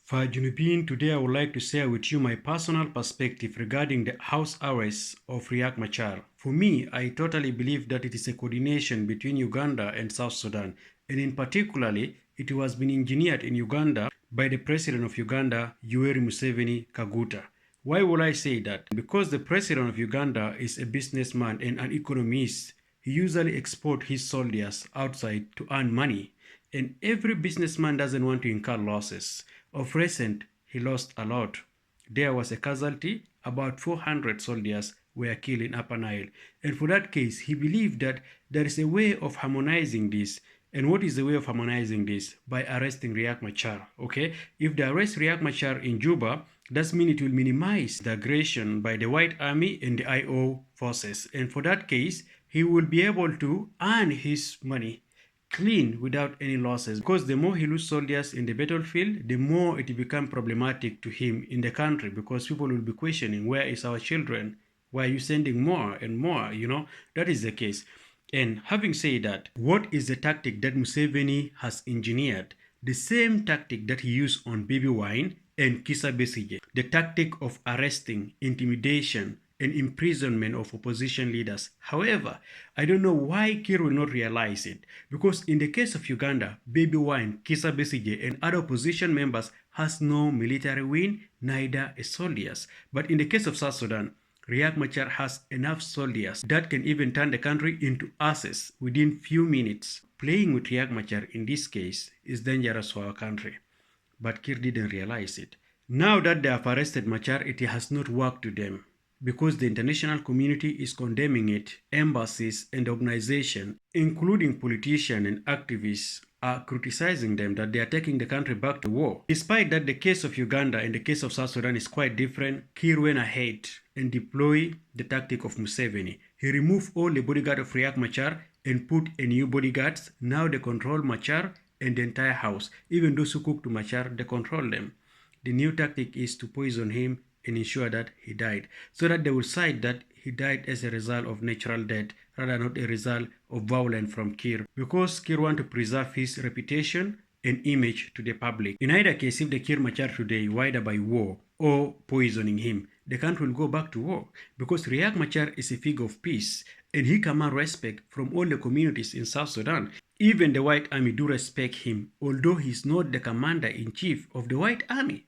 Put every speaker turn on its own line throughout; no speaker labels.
For Junubin, today I would like to share with you my personal perspective regarding the house arrest of Riak Machar. For me, I totally believe that it is a coordination between Uganda and South Sudan, and in particularly, it was been engineered in Uganda by the President of Uganda, Yoweri Museveni Kaguta. Why will I say that? Because the President of Uganda is a businessman and an economist. He usually exports his soldiers outside to earn money, and every businessman doesn't want to incur losses. Of recent, he lost a lot. There was a casualty, about 400 soldiers were killed in Upper Nile. And for that case, he believed that there is a way of harmonizing this. And what is the way of harmonizing this? By arresting Riak Machar, okay? If they arrest Riak Machar in Juba, that means it will minimize the aggression by the White Army and the IO forces. And for that case, he will be able to earn his money clean without any losses, because the more he loses soldiers in the battlefield, the more it will become problematic to him in the country, because people will be questioning, where is our children? Why are you sending more and more? That is the case. And having said that, what is the tactic that Museveni has engineered? The same tactic that he used on Baby Wine and Kisa Besigye, the tactic of arresting, intimidation, and imprisonment of opposition leaders. However, I don't know why Kiir will not realize it, because in the case of Uganda, Baby Wine, Kisa Besigye, and other opposition members has no military wing, neither a soldiers. But in the case of South Sudan, Riak Machar has enough soldiers that can even turn the country into asses within few minutes. Playing with Riak Machar in this case is dangerous for our country. But Kiir didn't realize it. Now that they have arrested Machar, it has not worked to them, because the international community is condemning it. Embassies and organizations, including politicians and activists, are criticizing them that they are taking the country back to war. Despite that, the case of Uganda and the case of South Sudan is quite different. Kiir went ahead and deployed the tactic of Museveni. He removed all the bodyguards of Riak Machar and put a new bodyguards. Now they control Machar and the entire house. Even those who cook to Machar, they control them. The new tactic is to poison him and ensure that he died, so that they will cite that he died as a result of natural death, rather not a result of violence from Kiir, because Kiir wants to preserve his reputation and image to the public. In either case, if they kill Machar today, whether by war or poisoning him, the country will go back to war, because Riak Machar is a figure of peace, and he commands respect from all the communities in South Sudan. Even the White Army do respect him, although he is not the commander-in-chief of the White Army.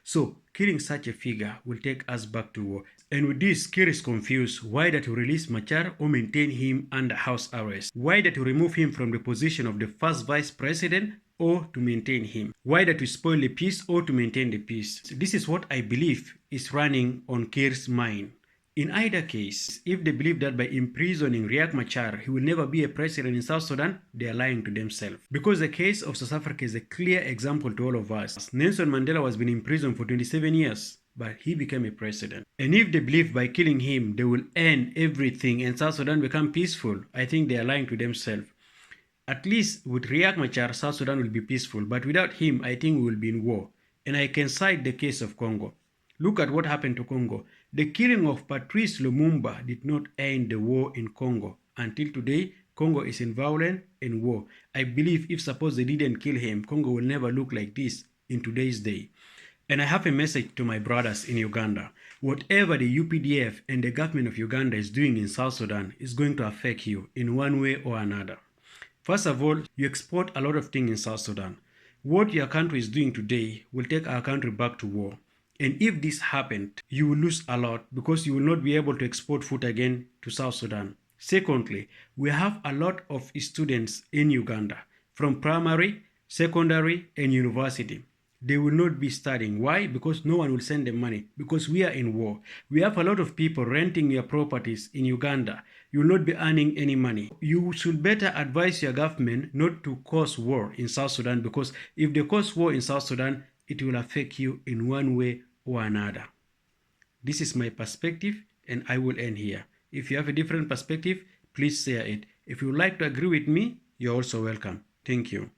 So killing such a figure will take us back to war. And with this, Kiir is confused whether to release Machar or maintain him under house arrest, whether to remove him from the position of the first vice president or to maintain him, whether to spoil the peace or to maintain the peace. This is what I believe is running on Kiir's mind. In either case, if they believe that by imprisoning Riak Machar, he will never be a president in South Sudan, they are lying to themselves. Because the case of South Africa is a clear example to all of us. Nelson Mandela was been in prison for 27 years, but he became a president. And if they believe by killing him, they will end everything and South Sudan become peaceful, I think they are lying to themselves. At least with Riak Machar, South Sudan will be peaceful, but without him, I think we will be in war. And I can cite the case of Congo. Look at what happened to Congo. The killing of Patrice Lumumba did not end the war in Congo. Until today, Congo is in violence and war. I believe if suppose they didn't kill him, Congo will never look like this in today's day. And I have a message to my brothers in Uganda. Whatever the UPDF and the government of Uganda is doing in South Sudan is going to affect you in one way or another. First of all, you export a lot of things in South Sudan. What your country is doing today will take our country back to war. And if this happened, you will lose a lot, because you will not be able to export food again to South Sudan. Secondly, we have a lot of students in Uganda from primary, secondary, and university. They will not be studying. Why? Because no one will send them money, because we are in war. We have a lot of people renting your properties in Uganda. You will not be earning any money. You should better advise your government not to cause war in South Sudan, because if they cause war in South Sudan, it will affect you in one way or another. This is my perspective, and I will end here. If you have a different perspective, please share it. If you would like to agree with me, you're also welcome. Thank you.